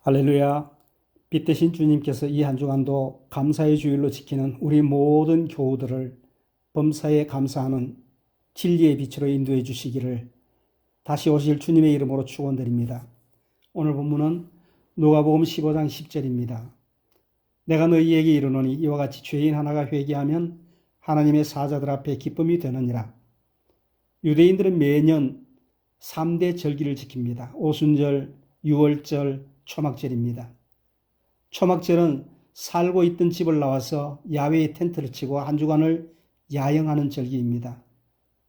할렐루야. 빛 대신 주님께서 이 한 주간도 감사의 주일로 지키는 우리 모든 교우들을 범사에 감사하는 진리의 빛으로 인도해 주시기를 다시 오실 주님의 이름으로 축원드립니다. 오늘 본문은 누가복음 15장 10절입니다. 내가 너희에게 이르노니 이와 같이 죄인 하나가 회개하면 하나님의 사자들 앞에 기쁨이 되느니라. 유대인들은 매년 3대 절기를 지킵니다. 오순절, 유월절, 초막절입니다. 초막절은 살고 있던 집을 나와서 야외에 텐트를 치고 한 주간을 야영하는 절기입니다.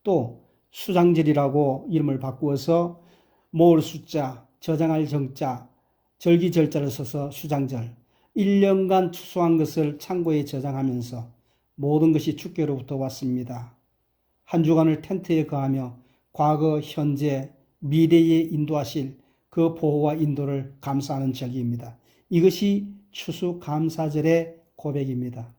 또 수장절이라고 이름을 바꾸어서 모을 숫자, 저장할 정자, 절기 절자를 써서 수장절, 1년간 추수한 것을 창고에 저장하면서 모든 것이 주께로부터 왔습니다. 한 주간을 텐트에 거하며 과거, 현재, 미래에 인도하실 그 보호와 인도를 감사하는 절기입니다. 이것이 추수감사절의 고백입니다.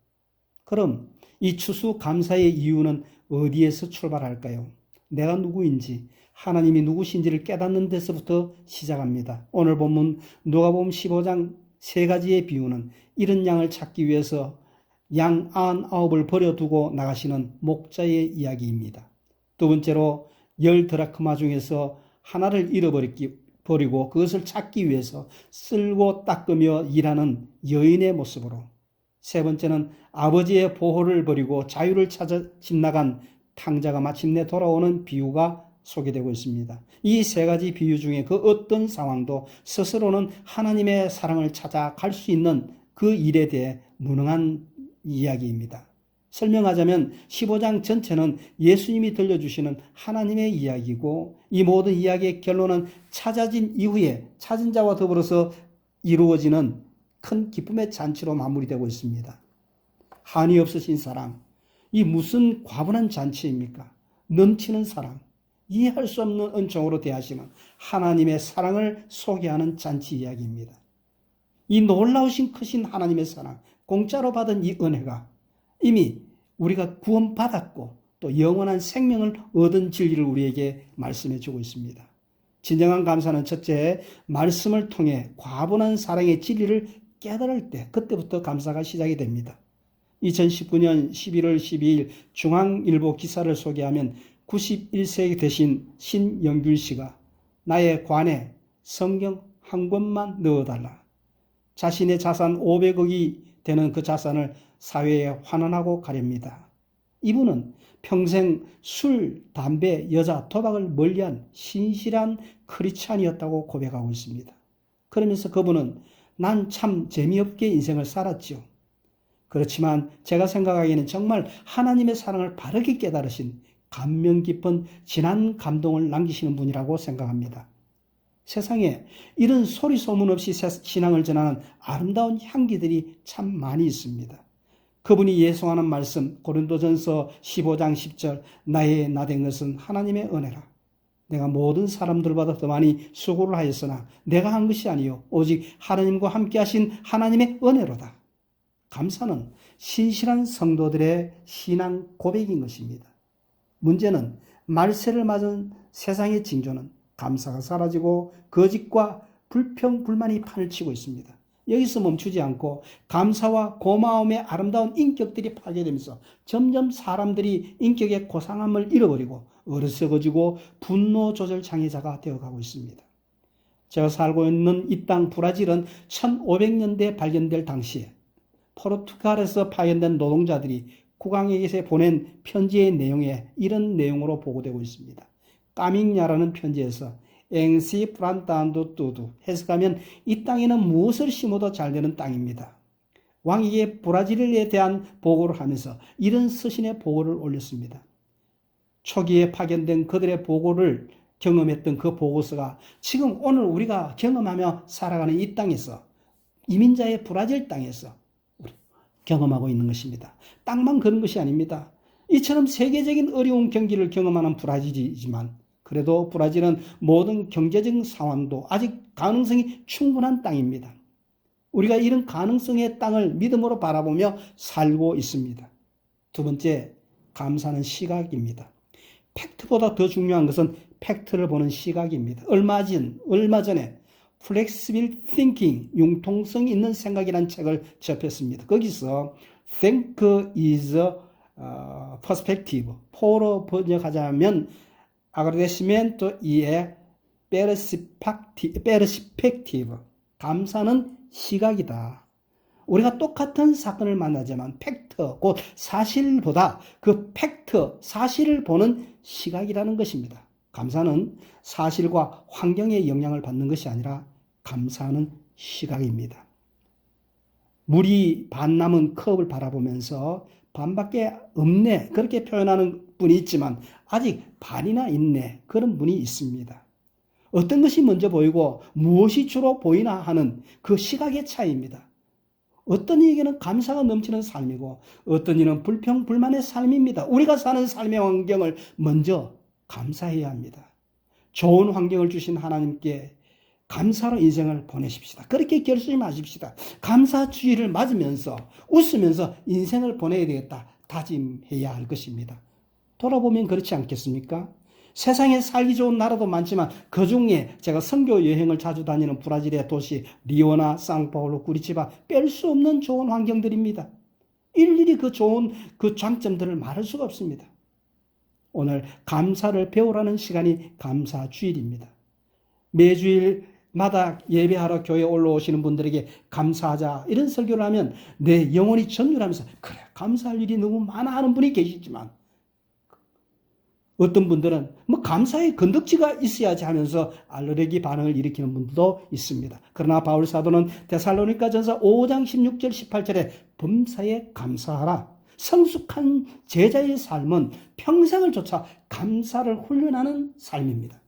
그럼 이 추수감사의 이유는 어디에서 출발할까요? 내가 누구인지, 하나님이 누구신지를 깨닫는 데서부터 시작합니다. 오늘 본문 누가복음 15장 세 가지의 비유는 잃은 양을 찾기 위해서 양 99을 버려두고 나가시는 목자의 이야기입니다. 두 번째로 10드라크마 중에서 하나를 잃어버리고 그것을 찾기 위해서 쓸고 닦으며 일하는 여인의 모습으로, 세 번째는 아버지의 보호를 버리고 자유를 찾아 집 나간 탕자가 마침내 돌아오는 비유가 소개되고 있습니다. 이 세 가지 비유 중에 그 어떤 상황도 스스로는 하나님의 사랑을 찾아 갈 수 있는 그 일에 대해 무능한 이야기입니다. 설명하자면 15장 전체는 예수님이 들려주시는 하나님의 이야기고, 이 모든 이야기의 결론은 찾아진 이후에 찾은 자와 더불어서 이루어지는 큰 기쁨의 잔치로 마무리되고 있습니다. 한이 없으신 사랑, 이 무슨 과분한 잔치입니까? 넘치는 사랑, 이해할 수 없는 은총으로 대하시는 하나님의 사랑을 소개하는 잔치 이야기입니다. 이 놀라우신 크신 하나님의 사랑, 공짜로 받은 이 은혜가 이미 우리가 구원받았고 또 영원한 생명을 얻은 진리를 우리에게 말씀해 주고 있습니다. 진정한 감사는 첫째, 말씀을 통해 과분한 사랑의 진리를 깨달을 때, 그때부터 감사가 시작이 됩니다. 2019년 11월 12일 중앙일보 기사를 소개하면 91세 되신 신영균 씨가 나의 관에 성경 한 권만 넣어달라. 자신의 자산 500억이 되는 그 자산을 사회에 환원하고 가렵니다. 이분은 평생 술, 담배, 여자, 도박을 멀리한 신실한 크리스찬이었다고 고백하고 있습니다. 그러면서 그분은 난 참 재미없게 인생을 살았지요. 그렇지만 제가 생각하기에는 정말 하나님의 사랑을 바르게 깨달으신 감명 깊은 진한 감동을 남기시는 분이라고 생각합니다. 세상에 이런 소리 소문 없이 신앙을 전하는 아름다운 향기들이 참 많이 있습니다. 그분이 예송하는 말씀, 고린도전서 15장 10절, 나의 나된 것은 하나님의 은혜라. 내가 모든 사람들보다 더 많이 수고를 하였으나 내가 한 것이 아니요 오직 하나님과 함께 하신 하나님의 은혜로다. 감사는 신실한 성도들의 신앙 고백인 것입니다. 문제는 말세를 맞은 세상의 징조는 감사가 사라지고 거짓과 불평, 불만이 판을 치고 있습니다. 여기서 멈추지 않고 감사와 고마움의 아름다운 인격들이 파괴되면서 점점 사람들이 인격의 고상함을 잃어버리고 어리석어지고 분노 조절 장애자가 되어가고 있습니다. 제가 살고 있는 이 땅 브라질은 1500년대에 발견될 당시에 포르투갈에서 파견된 노동자들이 국왕에게 보낸 편지의 내용에 이런 내용으로 보고되고 있습니다. 까밍냐라는 편지에서 엥시 프란타안도 뚜두, 해석하면 이 땅에는 무엇을 심어도 잘 되는 땅입니다. 왕에게 브라질에 대한 보고를 하면서 이런 서신의 보고를 올렸습니다. 초기에 파견된 그들의 보고를 경험했던 그 보고서가 지금 오늘 우리가 경험하며 살아가는 이 땅에서, 이민자의 브라질 땅에서 경험하고 있는 것입니다. 땅만 그런 것이 아닙니다. 이처럼 세계적인 어려운 경기를 경험하는 브라질이지만 그래도 브라질은 모든 경제적 상황도 아직 가능성이 충분한 땅입니다. 우리가 이런 가능성의 땅을 믿음으로 바라보며 살고 있습니다. 두 번째, 감사는 시각입니다. 팩트보다 더 중요한 것은 팩트를 보는 시각입니다. 얼마 전에 Flexible Thinking, 융통성 있는 생각이라는 책을 접했습니다. 거기서 Think is a perspective, 포로 번역하자면 Agradecimiento y perspective, 감사는 시각이다. 우리가 똑같은 사건을 만나지만 팩트, 곧 사실보다 그 팩트, 사실을 보는 시각이라는 것입니다. 감사는 사실과 환경의 영향을 받는 것이 아니라 감사하는 시각입니다. 물이 반 남은 컵을 바라보면서 반밖에 없네, 그렇게 표현하는 분이 있지만 아직 반이나 있네, 그런 분이 있습니다. 어떤 것이 먼저 보이고 무엇이 주로 보이나 하는 그 시각의 차이입니다. 어떤 이에게는 감사가 넘치는 삶이고 어떤 이는 불평, 불만의 삶입니다. 우리가 사는 삶의 환경을 먼저 감사해야 합니다. 좋은 환경을 주신 하나님께 감사로 인생을 보내십시다. 그렇게 결심하십시다. 감사주의를 맞으면서 웃으면서 인생을 보내야 되겠다 다짐해야 할 것입니다. 돌아보면 그렇지 않겠습니까? 세상에 살기 좋은 나라도 많지만 그 중에 제가 선교 여행을 자주 다니는 브라질의 도시 리오나 상파울루 구리치바 뺄 수 없는 좋은 환경들입니다. 일일이 그 좋은 그 장점들을 말할 수가 없습니다. 오늘 감사를 배우라는 시간이 감사주일입니다. 매주일마다 예배하러 교회에 올라오시는 분들에게 감사하자 이런 설교를 하면 내 영혼이 전율하면서 그래 감사할 일이 너무 많아 하는 분이 계시지만 어떤 분들은 뭐 감사의 건덕지가 있어야지 하면서 알레르기 반응을 일으키는 분들도 있습니다. 그러나 바울 사도는 데살로니가전서 5장 16절 18절에 범사에 감사하라. 성숙한 제자의 삶은 평생을 쫓아 감사를 훈련하는 삶입니다.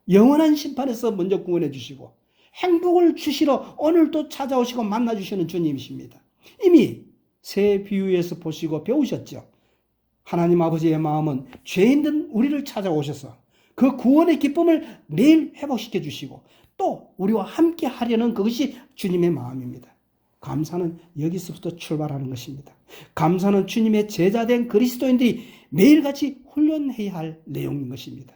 영원한 심판에서 먼저 구원해 주시고 행복을 주시러 오늘도 찾아오시고 만나주시는 주님이십니다. 이미 새 비유에서 보시고 배우셨죠. 하나님 아버지의 마음은 죄인된 우리를 찾아오셔서 그 구원의 기쁨을 매일 회복시켜 주시고 또 우리와 함께 하려는 그것이 주님의 마음입니다. 감사는 여기서부터 출발하는 것입니다. 감사는 주님의 제자된 그리스도인들이 매일같이 훈련해야 할 내용인 것입니다.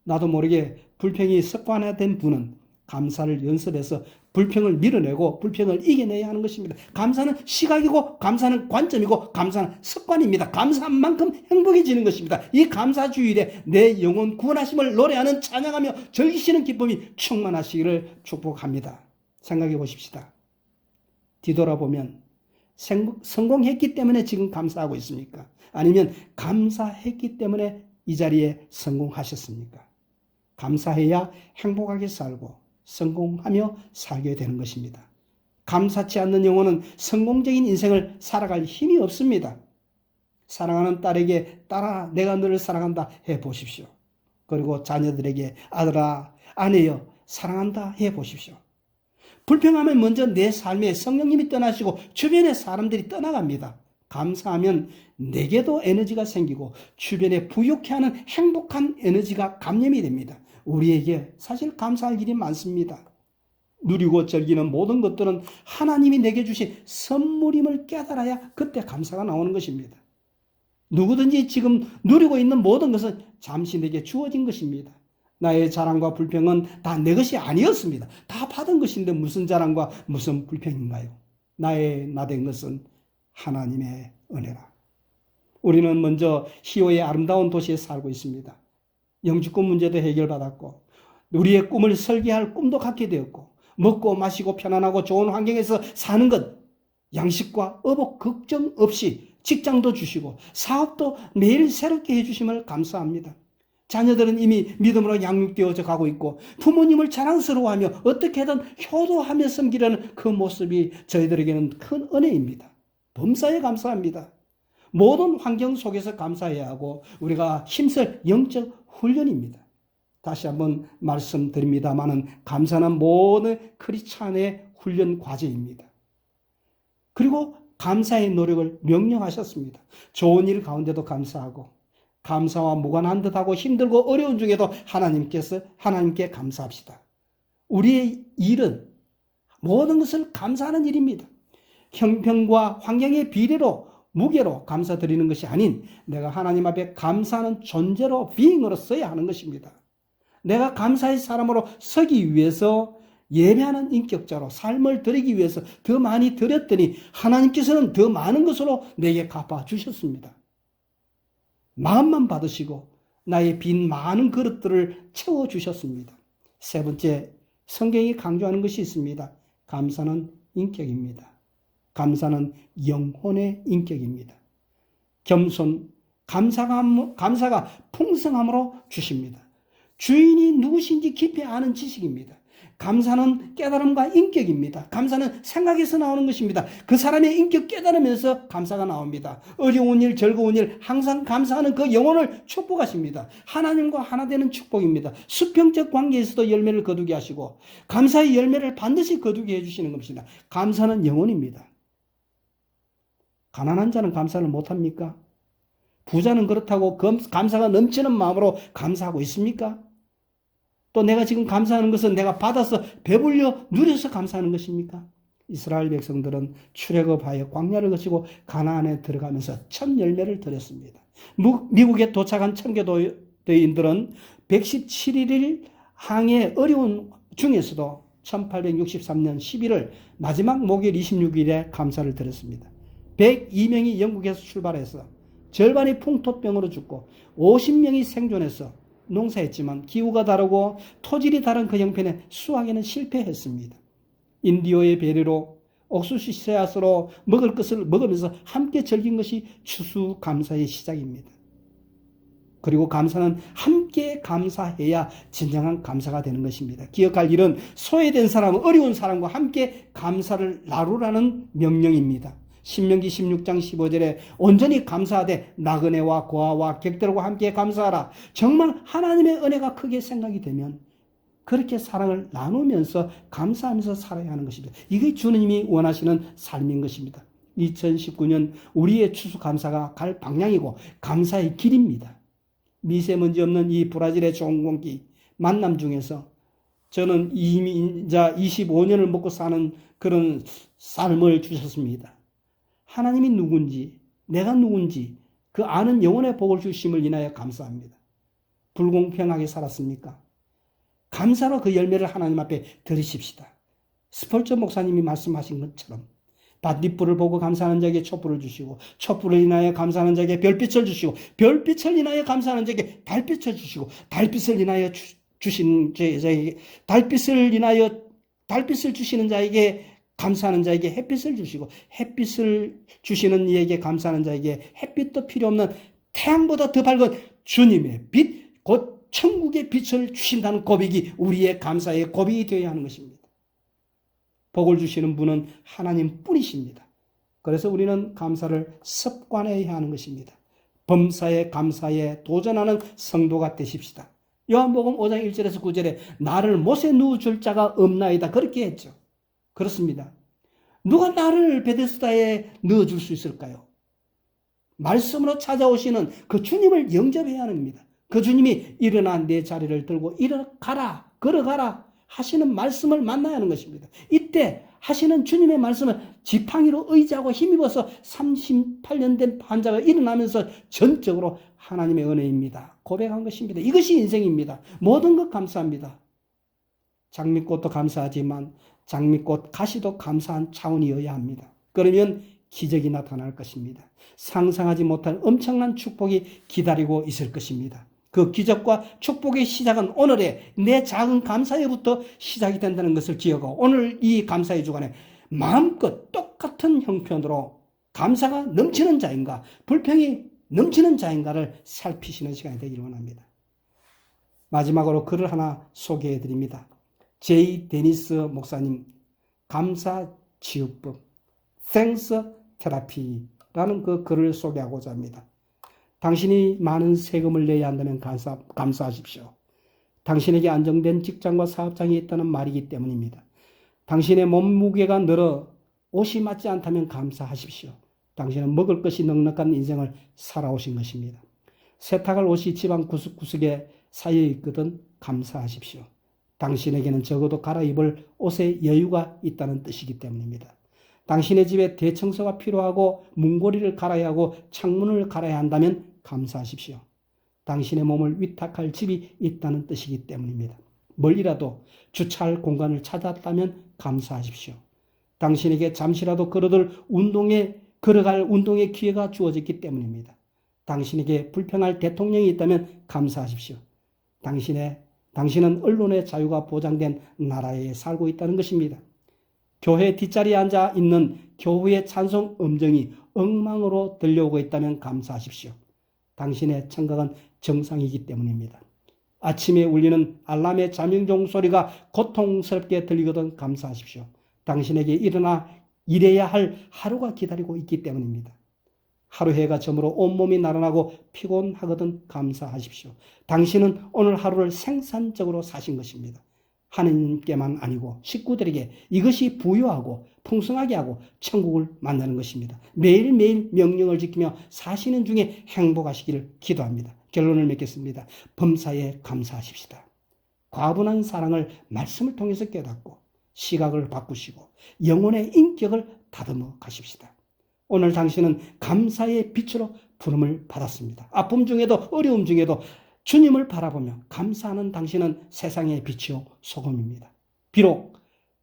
나도 모르게 불평이 습관화된 분은 감사를 연습해서 불평을 밀어내고 불평을 이겨내야 하는 것입니다. 감사는 시각이고 감사는 관점이고 감사는 습관입니다. 감사한 만큼 행복해지는 것입니다. 이 감사주일에 내 영혼 구원하심을 노래하는 찬양하며 즐기시는 기쁨이 충만하시기를 축복합니다. 생각해 보십시다. 뒤돌아보면 성공했기 때문에 지금 감사하고 있습니까? 아니면 감사했기 때문에 이 자리에 성공하셨습니까? 감사해야 행복하게 살고 성공하며 살게 되는 것입니다. 감사치 않는 영혼은 성공적인 인생을 살아갈 힘이 없습니다. 사랑하는 딸에게 딸아 내가 너를 사랑한다 해보십시오. 그리고 자녀들에게 아들아 아내여 사랑한다 해보십시오. 불평하면 먼저 내 삶에 성령님이 떠나시고 주변의 사람들이 떠나갑니다. 감사하면 내게도 에너지가 생기고 주변에 부유케 하는 행복한 에너지가 감염이 됩니다. 우리에게 사실 감사할 일이 많습니다. 누리고 즐기는 모든 것들은 하나님이 내게 주신 선물임을 깨달아야 그때 감사가 나오는 것입니다. 누구든지 지금 누리고 있는 모든 것은 잠시 내게 주어진 것입니다. 나의 자랑과 불평은 다 내 것이 아니었습니다. 다 받은 것인데 무슨 자랑과 무슨 불평인가요? 나의 나된 것은 하나님의 은혜라. 우리는 먼저 희호의 아름다운 도시에 살고 있습니다. 영주권 문제도 해결받았고 우리의 꿈을 설계할 꿈도 갖게 되었고 먹고 마시고 편안하고 좋은 환경에서 사는 것 양식과 의복 걱정 없이 직장도 주시고 사업도 매일 새롭게 해주심을 감사합니다. 자녀들은 이미 믿음으로 양육되어져 가고 있고 부모님을 자랑스러워하며 어떻게든 효도하며 섬기려는 그 모습이 저희들에게는 큰 은혜입니다. 범사에 감사합니다. 모든 환경 속에서 감사해야 하고 우리가 힘쓸 영적 훈련입니다. 다시 한번 말씀드립니다마는 감사는 모든 크리스찬의 훈련 과제입니다. 그리고 감사의 노력을 명령하셨습니다. 좋은 일 가운데도 감사하고 감사와 무관한 듯하고 힘들고 어려운 중에도 하나님께 감사합시다. 우리의 일은 모든 것을 감사하는 일입니다. 형편과 환경의 비례로 무게로 감사드리는 것이 아닌 내가 하나님 앞에 감사하는 존재로 비잉으로 서야 하는 것입니다. 내가 감사의 사람으로 서기 위해서 예배하는 인격자로 삶을 드리기 위해서 더 많이 드렸더니 하나님께서는 더 많은 것으로 내게 갚아주셨습니다. 마음만 받으시고 나의 빈 많은 그릇들을 채워주셨습니다. 세 번째, 성경이 강조하는 것이 있습니다. 감사는 인격입니다. 감사는 영혼의 인격입니다. 겸손, 감사가 풍성함으로 주십니다. 주인이 누구신지 깊이 아는 지식입니다. 감사는 깨달음과 인격입니다. 감사는 생각에서 나오는 것입니다. 그 사람의 인격 깨달으면서 감사가 나옵니다. 어려운 일, 즐거운 일, 항상 감사하는 그 영혼을 축복하십니다. 하나님과 하나 되는 축복입니다. 수평적 관계에서도 열매를 거두게 하시고 감사의 열매를 반드시 거두게 해주시는 것입니다. 감사는 영혼입니다. 가난한 자는 감사를 못합니까? 부자는 그렇다고 감사가 넘치는 마음으로 감사하고 있습니까? 또 내가 지금 감사하는 것은 내가 받아서 배불려 누려서 감사하는 것입니까? 이스라엘 백성들은 출애굽하여 광야를 거치고 가나안에 들어가면서 첫 열매를 드렸습니다. 미국에 도착한 청교도인들은 117일 항해 어려운 중에서도 1863년 11월 마지막 목요일 26일에 감사를 드렸습니다. 102명이 영국에서 출발해서 절반이 풍토병으로 죽고 50명이 생존해서 농사했지만 기후가 다르고 토질이 다른 그 형편에 수확에는 실패했습니다. 인디오의 배려로 옥수수 씨앗으로 먹을 것을 먹으면서 함께 즐긴 것이 추수감사의 시작입니다. 그리고 감사는 함께 감사해야 진정한 감사가 되는 것입니다. 기억할 일은 소외된 사람, 어려운 사람과 함께 감사를 나누라는 명령입니다. 신명기 16장 15절에 온전히 감사하되 나그네와 고아와 객들과 함께 감사하라. 정말 하나님의 은혜가 크게 생각이 되면 그렇게 사랑을 나누면서 감사하면서 살아야 하는 것입니다. 이게 주님이 원하시는 삶인 것입니다. 2019년 우리의 추수감사가 갈 방향이고 감사의 길입니다. 미세먼지 없는 이 브라질의 좋은 공기 만남 중에서 저는 이미 이제 25년을 먹고 사는 그런 삶을 주셨습니다. 하나님이 누군지, 내가 누군지 그 아는 영혼의 복을 주심을 인하여 감사합니다. 불공평하게 살았습니까? 감사로 그 열매를 하나님 앞에 드리십시다. 스펄전 목사님이 말씀하신 것처럼 밭잎불을 보고 감사하는 자에게 촛불을 주시고 촛불을 인하여 감사하는 자에게 별빛을 주시고 별빛을 인하여 감사하는 자에게 달빛을 주시고 달빛을 인하여 주시는 자에게 달빛을 주시는 자에게 감사하는 자에게 햇빛을 주시고 햇빛을 주시는 이에게 감사하는 자에게 햇빛도 필요 없는 태양보다 더 밝은 주님의 빛, 곧 천국의 빛을 주신다는 고백이 우리의 감사의 고백이 되어야 하는 것입니다. 복을 주시는 분은 하나님 뿐이십니다. 그래서 우리는 감사를 습관해야 하는 것입니다. 범사에 감사에 도전하는 성도가 되십시다. 요한복음 5장 1절에서 9절에 나를 못에 누워줄 자가 없나이다 그렇게 했죠. 그렇습니다. 누가 나를 베데스다에 넣어줄 수 있을까요? 말씀으로 찾아오시는 그 주님을 영접해야 합니다. 그 주님이 일어나 내 자리를 들고 일어가라, 걸어가라 하시는 말씀을 만나야 하는 것입니다. 이때 하시는 주님의 말씀을 지팡이로 의지하고 힘입어서 38년 된 환자가 일어나면서 전적으로 하나님의 은혜입니다. 고백한 것입니다. 이것이 인생입니다. 모든 것 감사합니다. 장미꽃도 감사하지만 장미꽃 가시도 감사한 차원이어야 합니다. 그러면 기적이 나타날 것입니다. 상상하지 못한 엄청난 축복이 기다리고 있을 것입니다. 그 기적과 축복의 시작은 오늘의 내 작은 감사에부터 시작이 된다는 것을 기억하고 오늘 이 감사의 주간에 마음껏 똑같은 형편으로 감사가 넘치는 자인가 불평이 넘치는 자인가를 살피시는 시간이 되기를 원합니다. 마지막으로 글을 하나 소개해 드립니다. 제이 데니스 목사님 감사치유법 Thanks Therapy라는 그 글을 소개하고자 합니다. 당신이 많은 세금을 내야 한다면 감사하십시오. 당신에게 안정된 직장과 사업장이 있다는 말이기 때문입니다. 당신의 몸무게가 늘어 옷이 맞지 않다면 감사하십시오. 당신은 먹을 것이 넉넉한 인생을 살아오신 것입니다. 세탁할 옷이 집안 구석구석에 쌓여 있거든 감사하십시오. 당신에게는 적어도 갈아입을 옷에 여유가 있다는 뜻이기 때문입니다. 당신의 집에 대청소가 필요하고 문고리를 갈아야 하고 창문을 갈아야 한다면 감사하십시오. 당신의 몸을 위탁할 집이 있다는 뜻이기 때문입니다. 멀리라도 주차할 공간을 찾았다면 감사하십시오. 당신에게 잠시라도 걸어갈 운동의 기회가 주어졌기 때문입니다. 당신에게 불평할 대통령이 있다면 감사하십시오. 당신은 언론의 자유가 보장된 나라에 살고 있다는 것입니다. 교회 뒷자리에 앉아 있는 교회의 찬송 음정이 엉망으로 들려오고 있다면 감사하십시오. 당신의 청각은 정상이기 때문입니다. 아침에 울리는 알람의 잠영종 소리가 고통스럽게 들리거든 감사하십시오. 당신에게 일해야 할 하루가 기다리고 있기 때문입니다. 하루 해가 저물어 온몸이 나른하고 피곤하거든 감사하십시오. 당신은 오늘 하루를 생산적으로 사신 것입니다. 하느님께만 아니고 식구들에게 이것이 부유하고 풍성하게 하고 천국을 만나는 것입니다. 매일매일 명령을 지키며 사시는 중에 행복하시기를 기도합니다. 결론을 맺겠습니다. 범사에 감사하십시다. 과분한 사랑을 말씀을 통해서 깨닫고 시각을 바꾸시고 영혼의 인격을 다듬어 가십시다. 오늘 당신은 감사의 빛으로 부름을 받았습니다. 아픔 중에도 어려움 중에도 주님을 바라보며 감사하는 당신은 세상의 빛이요 소금입니다. 비록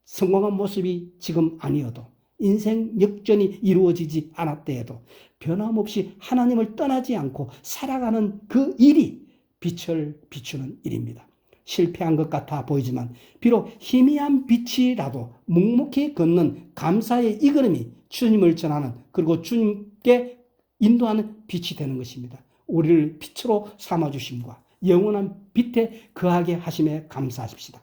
성공한 모습이 지금 아니어도 인생 역전이 이루어지지 않았대에도 변함없이 하나님을 떠나지 않고 살아가는 그 일이 빛을 비추는 일입니다. 실패한 것 같아 보이지만 비록 희미한 빛이라도 묵묵히 걷는 감사의 이 걸음이 주님을 전하는 그리고 주님께 인도하는 빛이 되는 것입니다. 우리를 빛으로 삼아주심과 영원한 빛에 거하게 하심에 감사하십시다.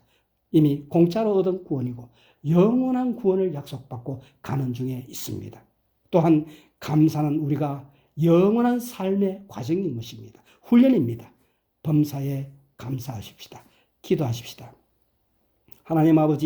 이미 공짜로 얻은 구원이고 영원한 구원을 약속받고 가는 중에 있습니다. 또한 감사는 우리가 영원한 삶의 과정인 것입니다. 훈련입니다. 범사에 감사하십시다. 기도하십시다. 하나님 아버지